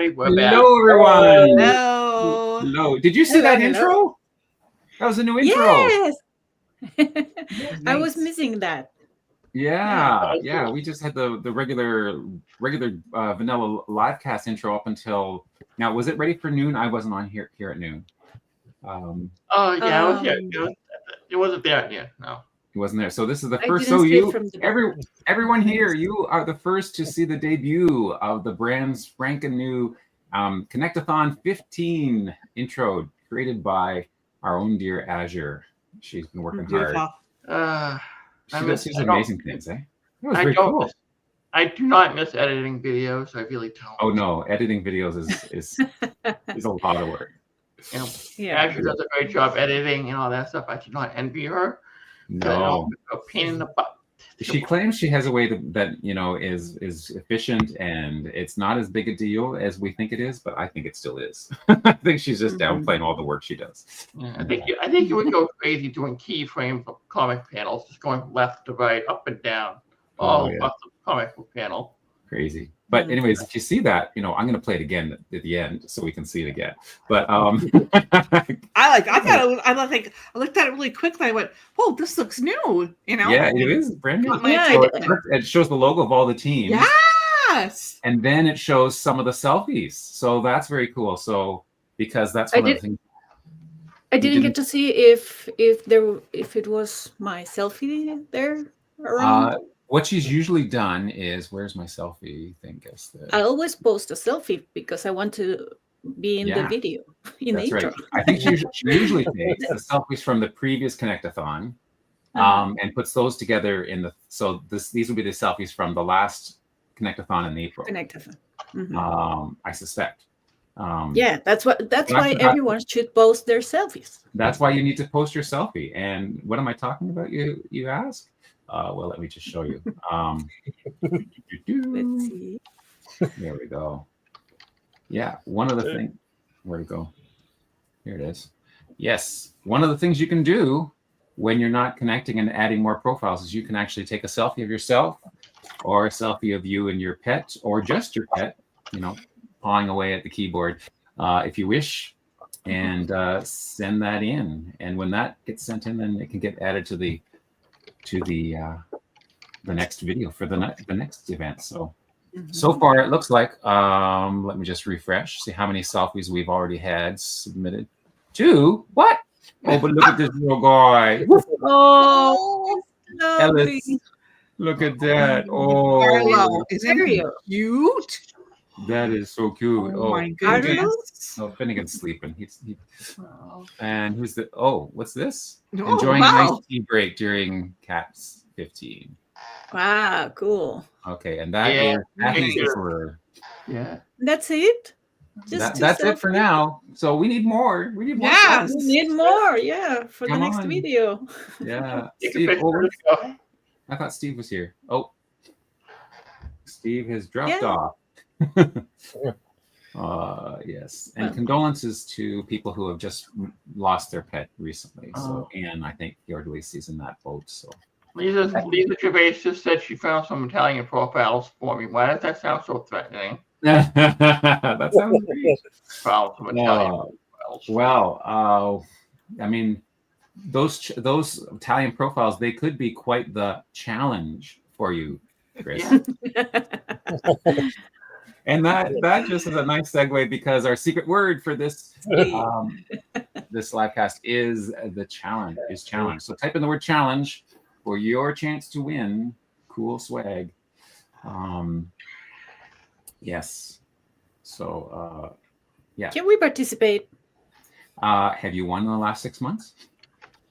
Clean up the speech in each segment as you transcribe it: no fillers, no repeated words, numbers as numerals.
everybody. We're back. Hello, everyone. Hello. Hello. Did you see that intro? That was a new intro. Yes. I was Nice. missing that. Yeah. We just had the regular vanilla livecast intro up until now. Was it ready for noon? I wasn't on here at noon. Oh yeah, it wasn't there yet. No, it wasn't there. So this is the I first. didn't So see you, it from the everyone here, you are the first to see the debut of the brand's spanking new Connectathon 15 intro, created by our own dear Azure. She's been working hard. She does amazing things, eh? That was very cool. I do not miss editing videos. I really don't. Oh no, editing videos is a lot of work. You know, Azure does a great job editing and all that stuff. I do not envy her. No, a pain in the butt. She claims she has a way that is efficient, and it's not as big a deal as we think it is, but I think it still is. I think she's just downplaying all the work she does. Yeah, I think you would go crazy doing keyframes of comic panels, just going left to right, up and down, all across the comic book panel. Crazy. But anyways, if you see that, I'm going to play it again at the end so we can see it again. But I looked at it really quickly. I went, "Whoa, this looks new!" Yeah, it is brand new. Yeah, it shows the logo of all the teams. Yes. And then it shows some of the selfies. So that's very cool. So because that's one of the things. I didn't get to see if it was my selfie there around. What she's usually done is, where's my selfie thing? I always post a selfie because I want to be in the video, in the intro. Right. I think she usually takes the selfies from the previous Connectathon and puts those together in the. So these will be the selfies from the last Connectathon in April. Connectathon. I suspect. That's why everyone should post their selfies. That's why you need to post your selfie. And what am I talking about? You ask. Well, let me just show you. Let's see. There we go. Yeah, one of the things. Where'd it go? Here it is. Yes, one of the things you can do when you're not connecting and adding more profiles is you can actually take a selfie of yourself, or a selfie of you and your pet, or just your pet, pawing away at the keyboard, if you wish, and send that in. And when that gets sent in, then it can get added to the next video for the next event. So far it looks like let me just refresh, see how many selfies we've already had submitted. 2. What? Oh, but look at this little guy. Oh, Ellis, look at that. Oh, isn't he cute? That is so cute. Oh my goodness. Oh, Finnegan's sleeping. And who's the? What's this? Oh, enjoying a nice tea break during Cats 15. Wow, cool. Okay, and that is Matthew's Emperor. Yeah. That's it? That's it for now. So we need more. We need more. Yes. We need more, for the next video. Yeah. Steve, I thought Steve was here. Oh, Steve has dropped off. Yes, and condolences to people who have just lost their pet recently. So, and I think Yordelisi's in that boat. So, Lisa Gervais just said she found some Italian profiles for me. Why does that sound so threatening? That sounds great. Found some Italian profiles. Well, I mean, those Italian profiles, they could be quite the challenge for you, Chris. Yeah. And that just is a nice segue, because our secret word for this this livecast is the challenge. So type in the word challenge for your chance to win cool swag. Yes. So yeah. Can we participate? Have you won in the last 6 months?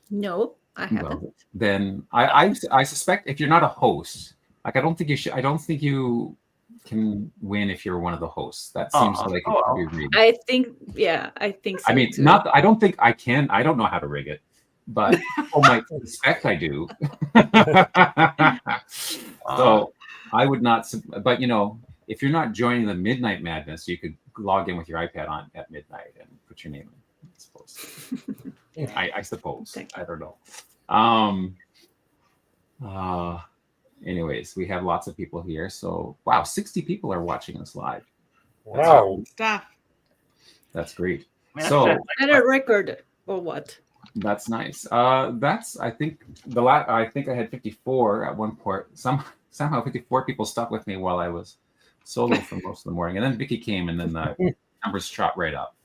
No, I haven't. Well, then I suspect if you're not a host, like I don't think you can win if you're one of the hosts. That seems like it could be rigged. I think so. I mean, too. I don't think I can. I don't know how to rig it, but people might suspect I do. So I would not. But if you're not joining the Midnight Madness, you could log in with your iPad on at midnight and put your name in. I suppose. I suppose. I don't know. Anyways, we have lots of people here. So, wow, 60 people are watching us live. Wow. Stuff. That's great. Man, So that's And a record or what? that's nice. That's I think I think I had 54 at one point. Somehow 54 people stuck with me while I was solo for most of the morning, and then Vicky came, and then the numbers shot right up.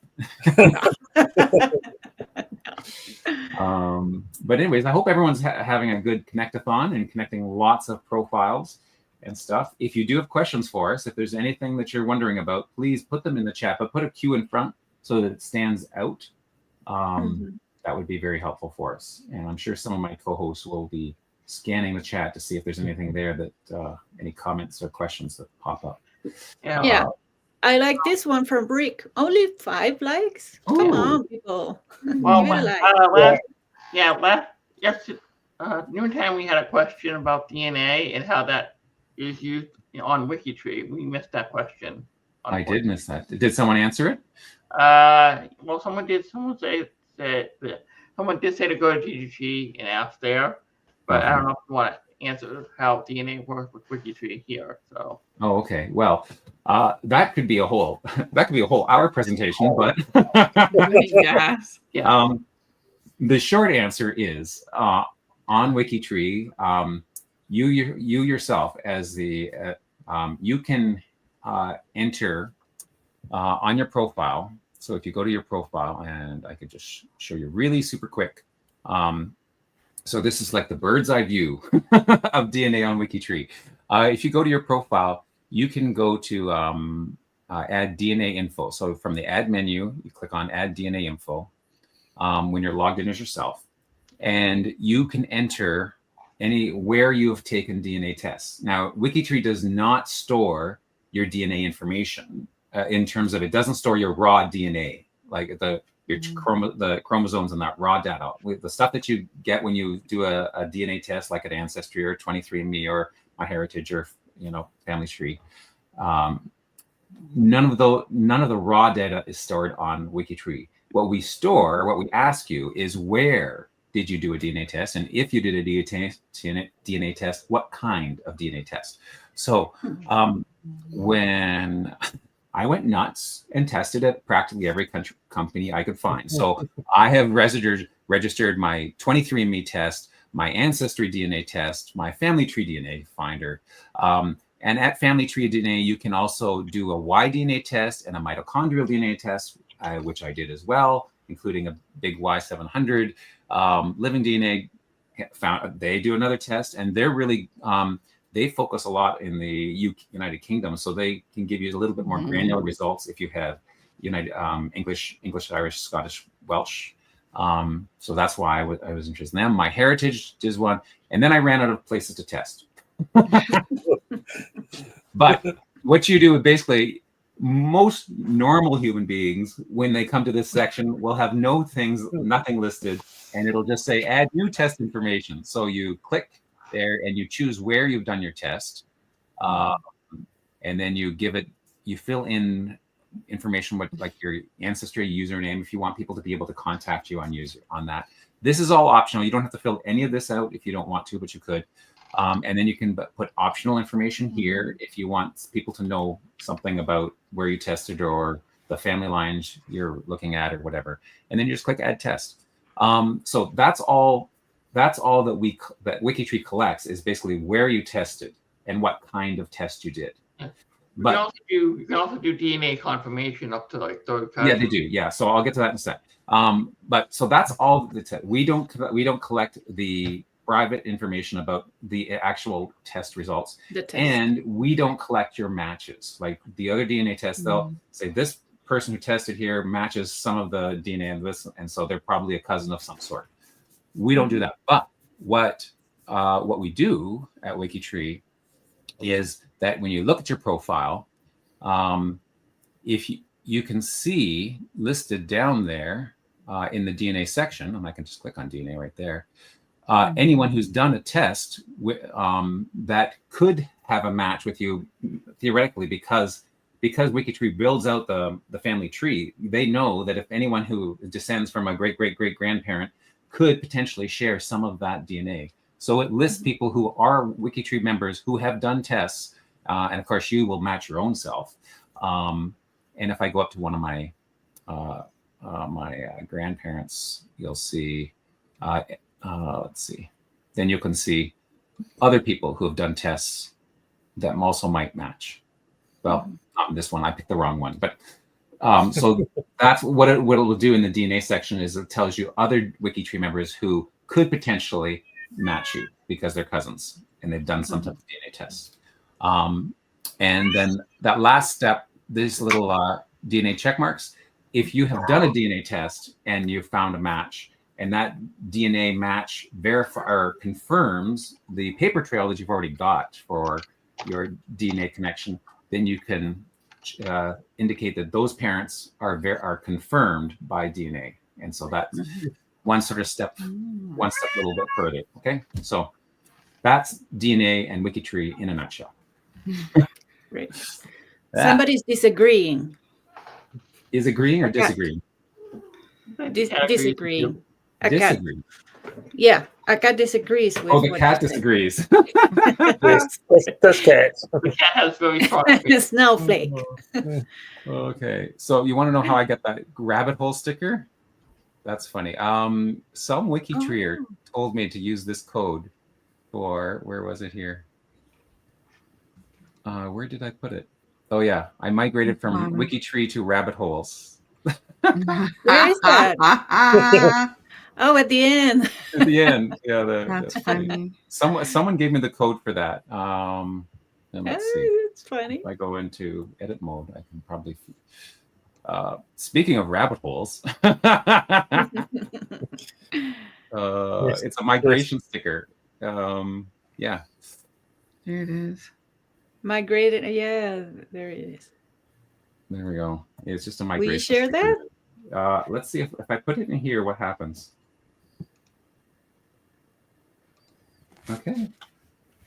But anyways, I hope everyone's having a good connect-a-thon and connecting lots of profiles and stuff. If you do have questions for us, if there's anything that you're wondering about, please put them in the chat, but put a Q in front so that it stands out. That would be very helpful for us. And I'm sure some of my co-hosts will be scanning the chat to see if there's anything there that any comments or questions that pop up. Yeah. I like this one from Brick. Only 5 likes? Come on, people. Well, Give it a like. noontime we had a question about DNA and how that is used on WikiTree. We missed that question. I did miss that. Did someone answer it? Well, someone did say to go to GGT and ask there, but I don't know if you want to answer how DNA works with WikiTree here. So. Oh, okay. Well, that could be a whole hour presentation, but Yes. the short answer is on WikiTree, you yourself as the you can enter on your profile. So if you go to your profile, and I could just show you really super quick. So this is like the bird's eye view of DNA on WikiTree. If you go to your profile, you can go to add DNA info. So from the add menu, you click on add DNA info when you're logged in as yourself, and you can enter where you have taken DNA tests. Now, WikiTree does not store your DNA information in terms of, it doesn't store your raw DNA, like the chromosomes and that raw data. The stuff that you get when you do a DNA test, like at Ancestry or 23andMe or MyHeritage or Family Tree, none of the raw data is stored on WikiTree. What we store, what we ask you is, where did you do a DNA test? And if you did a DNA test, what kind of DNA test? So when I went nuts and tested at practically every company I could find. So I have registered my 23andMe test, my Ancestry DNA test, my Family Tree DNA finder. And at Family Tree DNA, you can also do a Y-DNA test and a mitochondrial DNA test, which I did as well, including a big Y700. Living DNA, they do another test, and they're really, they focus a lot in the United Kingdom, so they can give you a little bit more granular results if you have English, Irish, Scottish, Welsh. So that's why I was interested in them. MyHeritage is one, and then I ran out of places to test. But what you do is basically, most normal human beings, when they come to this section, will have nothing listed, and it'll just say add new test information. So you click there and you choose where you've done your test, and then you fill in information with like your Ancestry username if you want people to be able to contact you on that. This is all optional. You don't have to fill any of this out if you don't want to, but you could. And then you can put optional information here if you want people to know something about where you tested or the family lines you're looking at or whatever. And then you just click add test. So that's all that WikiTree collects, is basically where you tested and what kind of test you did. But you can also do DNA confirmation up to like 30 times. Yeah, they do. Yeah, so I'll get to that in a sec. But so that's all the test. We don't collect the private information about the actual test results, and we don't collect your matches. Like the other DNA tests, they'll say this person who tested here matches some of the DNA of this, and so they're probably a cousin of some sort. We don't do that. But what we do at WikiTree is that when you look at your profile, if you can see listed down there in the DNA section, and I can just click on DNA right there, anyone who's done a test that could have a match with you theoretically, because WikiTree builds out the family tree, they know that if anyone who descends from a great-great-great-grandparent could potentially share some of that DNA. So it lists people who are WikiTree members who have done tests, and of course you will match your own self. And if I go up to one of my grandparents, you'll see, let's see, then you can see other people who have done tests that also might match. Well, not this one, I picked the wrong one, but so that's what it will do in the DNA section is it tells you other WikiTree members who could potentially match you because they're cousins and they've done some type of DNA test. And then that last step, these little DNA check marks, if you have done a DNA test and you found a match and that DNA match or confirms the paper trail that you've already got for your DNA connection, then you can indicate that those parents are confirmed by DNA. And so that's one sort of step, one step a little bit further. Okay, so that's DNA and WikiTree in a nutshell. Great. Somebody's disagreeing. Is agreeing or disagreeing? Disagreeing. Disagreeing. Yeah, a cat disagrees with. Oh, the cat disagrees. There's cats. The cat has very strong. Snowflake. Okay, so you want to know how I get that rabbit hole sticker? That's funny. Some WikiTreeer told me to use this code for, where was it here? Where did I put it? Oh yeah, I migrated from WikiTree to rabbit holes. Where is that? Oh, at the end. At the end, yeah. That's funny. Someone gave me the code for that. And let's see. It's funny. If I go into edit mode, I can probably. Speaking of rabbit holes, it's a migration sticker. Yeah. There it is. Migrated. Yeah, there it is. There we go. It's just a migration. Will you share sticker. that? Let's see if I put it in here, what happens. Okay.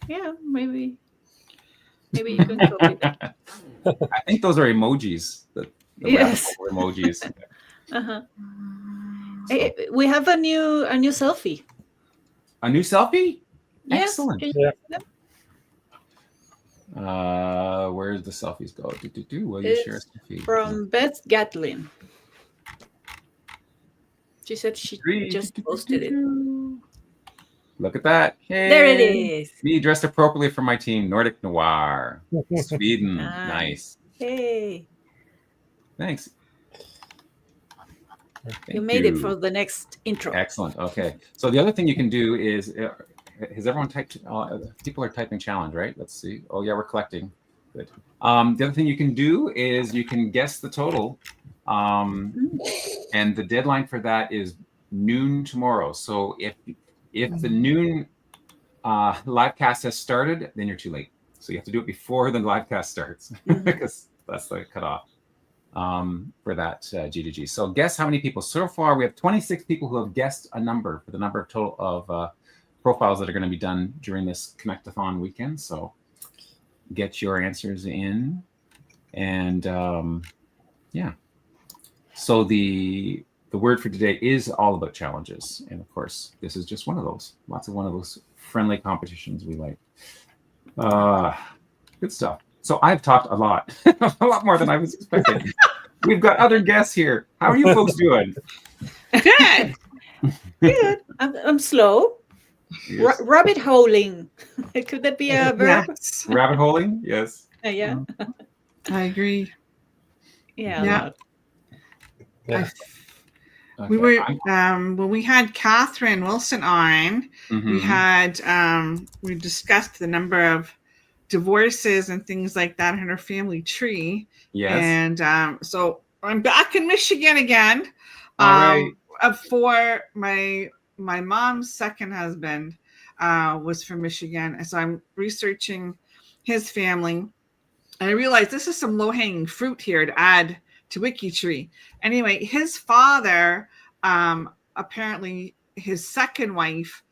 Yeah, maybe you can copy that. I think those are emojis. The Yes. emojis. Uh-huh. Hey, we have a new selfie. A new selfie? Yes. Excellent. Can you see them? Where did the selfies go? Will you share a selfie? From Beth Gatlin. She said she just posted it. Look at that. Hey. There it is. Me dressed appropriately for my team, Nordic Noir. Sweden. Nice. Hey. Thanks. You made it for the next intro. Excellent. Okay. So the other thing you can do is, has everyone typed? People are typing challenge, right? Let's see. Oh yeah, we're collecting. Good. The other thing you can do is you can guess the total, and the deadline for that is noon tomorrow. So if the noon LiveCast has started, then you're too late. So you have to do it before the LiveCast starts because that's the cutoff for that G2G. So guess how many people. So far, we have 26 people who have guessed a number for the number of total of profiles that are going to be done during this Connect-a-thon weekend. So get your answers in. And yeah. So the word for today is all about challenges. And of course, this is just one of those. Lots of one of those friendly competitions we like. Good stuff. So I've talked a lot, a lot more than I was expecting. We've got other guests here. How are you folks doing? Good. Good. I'm slow. Yes. Rabbit holing. Could that be a verb? Yes. Rabbit holing? Yes. Yeah. I agree. Yeah. Yeah. Yeah. We were when we had Catherine Wilson on, we had we discussed the number of divorces and things like that in her family tree. Yes. And so I'm back in Michigan again. All right. For my mom's second husband was from Michigan, and so I'm researching his family. And I realized this is some low-hanging fruit here to add to WikiTree. Anyway, his father, apparently his second wife,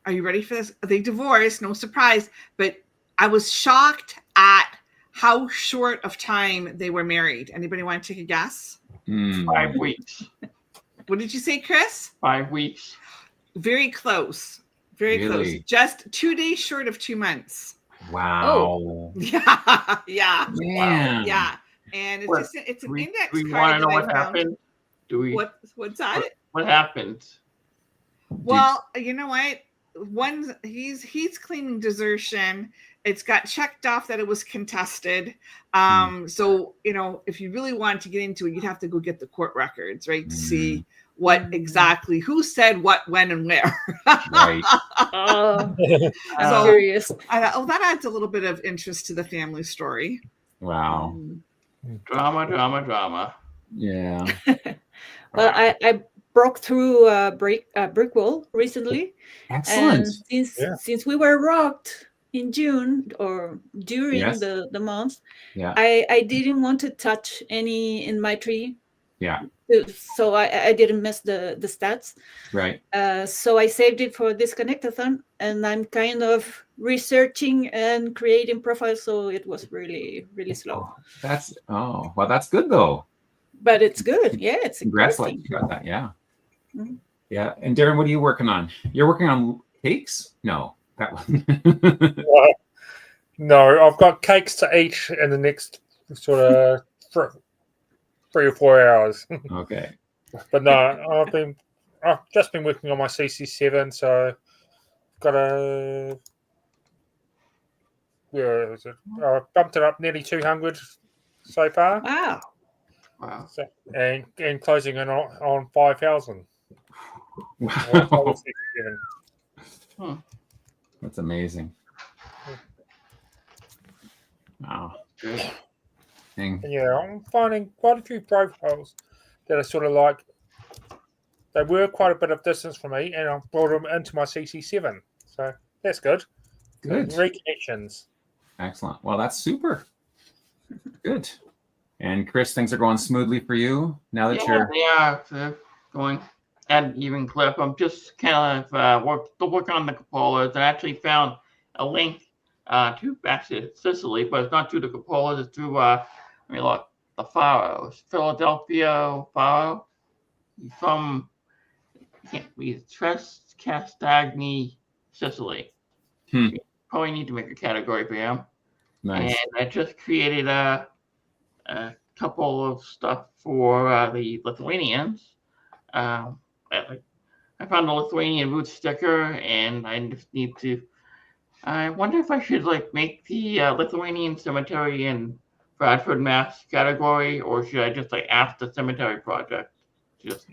are you ready for this? They divorced, no surprise, but I was shocked at how short of time they were married. Anybody want to take a guess? 5 weeks. What did you say, Chris? 5 weeks. Very close. Very Really? close. Just 2 days short of 2 months. Wow. Yeah. Yeah. Man. Yeah. and it's What? just it's an Do index we want card to know that what I found. happened? Do we? What's that? What happened? Well, you know what? He's claiming desertion. It's got checked off that it was contested. So if you really wanted to get into it, you'd have to go get the court records, right, to see what exactly who said what, when, and where. Right. Oh, I'm So- curious. I thought, that adds a little bit of interest to the family story. Wow. Drama. Yeah. Well, I broke through a brick wall recently, Excellent. and since we were rocked in June or during Yes. the month, Yeah. I didn't want to touch any in my tree. Yeah. So I didn't miss the stats. Right. So I saved it for this connectathon, and I'm kind of researching and creating profiles. So it was really, really slow. That's that's good though. But it's good. Yeah, it's Congratulations, you got that. Yeah. Yeah. And Darren, what are you working on? You're working on cakes? No, that one. No, I've got cakes to eat in the next sort of 3 or 4 hours. Okay. But no, I've just been working on my CC7, so got where is it? I bumped it up nearly 200 so far. Wow. Wow. So, and closing in on 5,000. Wow. That's amazing. Wow. Good. Dang. Yeah, I'm finding quite a few profiles that are sort of like they were quite a bit of distance from me, and I've brought them into my CC7. So that's good. Good. Reconnections. Excellent. Well, that's super. Good. And Chris, things are going smoothly for you now that you're. They are going at an even clip. I'm just kind of working on the cupolas, and I actually found a link to actually Sicily, but it's not to the cupolas. It's to look, the Faroes, Philadelphia Faro, from Castagni, Sicily. Probably need to make a category for him. Nice. And I just created a couple of stuff for the Lithuanians. I found a Lithuanian root sticker, and I just need to. I wonder if I should make the Lithuanian cemetery in Bradford, Mass category, or should I just ask the cemetery project? Just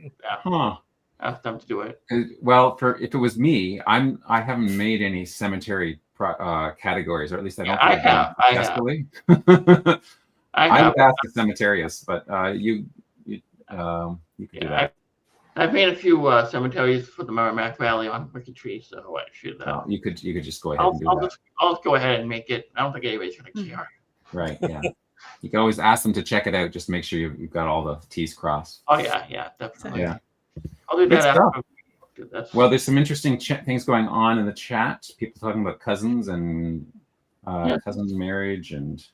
ask them to do it. Well, if it was me, I haven't made any cemetery categories, or at least I don't. I have. I would ask the cemeterists, but you could do that. I've made a few cemeteries for the Merrimack Valley on Wiki Tree, so I should. You could just go ahead and do that. I'll just go ahead and make it. I don't think anybody's gonna care. Right. Yeah. You can always ask them to check it out. Just make sure you've got all the T's crossed. Oh yeah, definitely. Yeah. I'll do that after. Well, there's some interesting things going on in the chat. People talking about cousins and cousins' marriage and.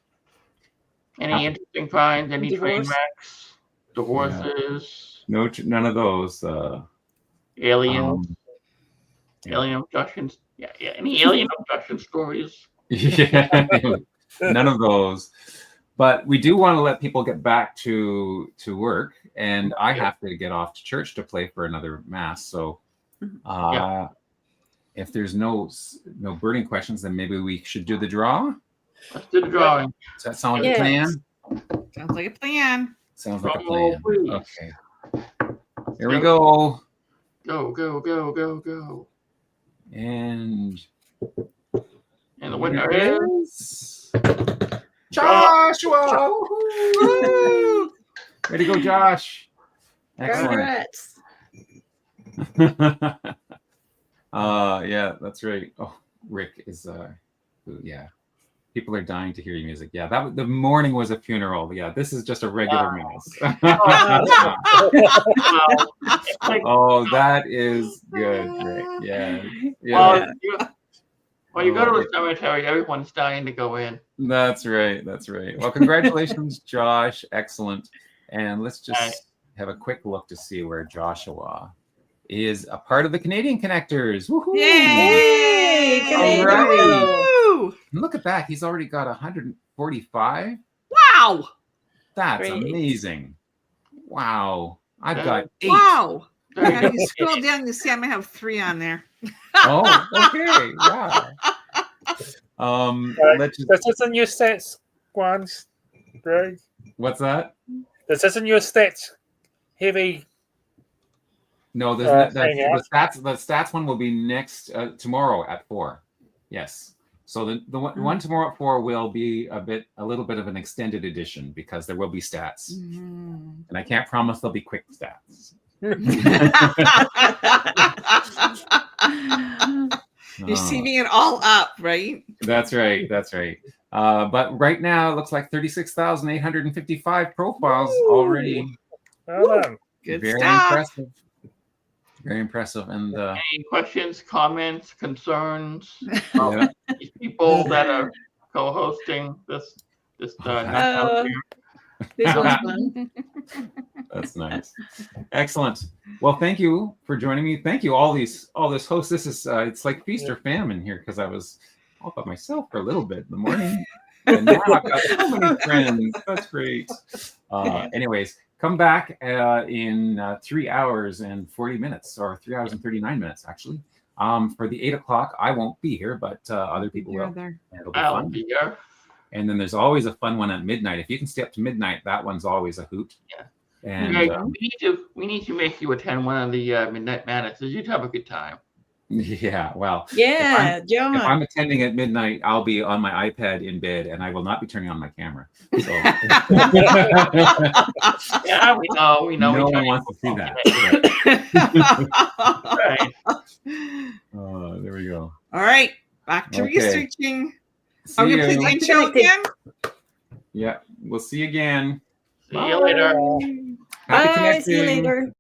Any interesting finds? Any train wrecks? Divorces? No, none of those. Alien abductions? Yeah. Any alien abduction stories? Yeah, none of those. But we do want to let people get back to work, and I have to get off to church to play for another mass. So, if there's no burning questions, then maybe we should do the draw. Let's do the drawing. Does that sound like a plan? Sounds like a plan. Sounds like a plan. Okay. Here we go. Go. And the winner is Joshua. Way to go, Josh. Excellent. Yeah, that's right. Oh, Rick is yeah. People are dying to hear your music. Yeah, the morning was a funeral. Yeah, this is just a regular mass. Oh, that is good. Rick. Yeah. Well, you go to a cemetery, everyone's dying to go in. That's right. Well, congratulations, Josh. Excellent. And let's just have a quick look to see where Joshua is a part of the Canadian Connectors. Woohoo! Yay! All right. Woo! Look at that. He's already got 145. Wow! That's Great. amazing. Wow. I've Yeah. got 8. Wow. Very Now, good. if you scroll down, you see I may have 3 on there. Oh, okay. Wow. Let's just, This isn't your stats ones, Greg. what's that? This isn't your stats heavy. No, there's hang the stats one will be next tomorrow at 4. Yes. So the one tomorrow at 4 will be a little bit of an extended edition because there will be stats, and I can't promise there'll be quick stats. You're saving it all up, right? That's right. That's right. But right now, it looks like 36,855 profiles already. Well done. Good Very stuff. impressive. Very impressive. And Any questions, comments, concerns? yeah. These people that are co-hosting this Oh, this was fun. That's nice. Excellent. Well, thank you for joining me. Thank you, all this hosts. This is it's like feast or famine here because I was all by myself for a little bit in the morning, and now I've got so many friends. That's great. Anyways, come back in 3 hours and 40 minutes, or 3 hours and 39 minutes, actually. For the 8 o'clock, I won't be here, but other people will. And it'll be I'll fun. be here. And then there's always a fun one at midnight. If you can stay up to midnight, that one's always a hoot. Yeah. And Greg, we need to make you attend one of the Midnight Madnesses. You'd have a good time. yeah, well, Yeah, John. if I'm attending at midnight, I'll be on my iPad in bed, and I will not be turning on my camera. So Yeah, we know. no we one wants to see that. Right. There we go. All right, back to Okay. researching. See Are we going to you. play the intro again? Yeah, we'll see you again. See you later. Happy Bye. See you connecting. later.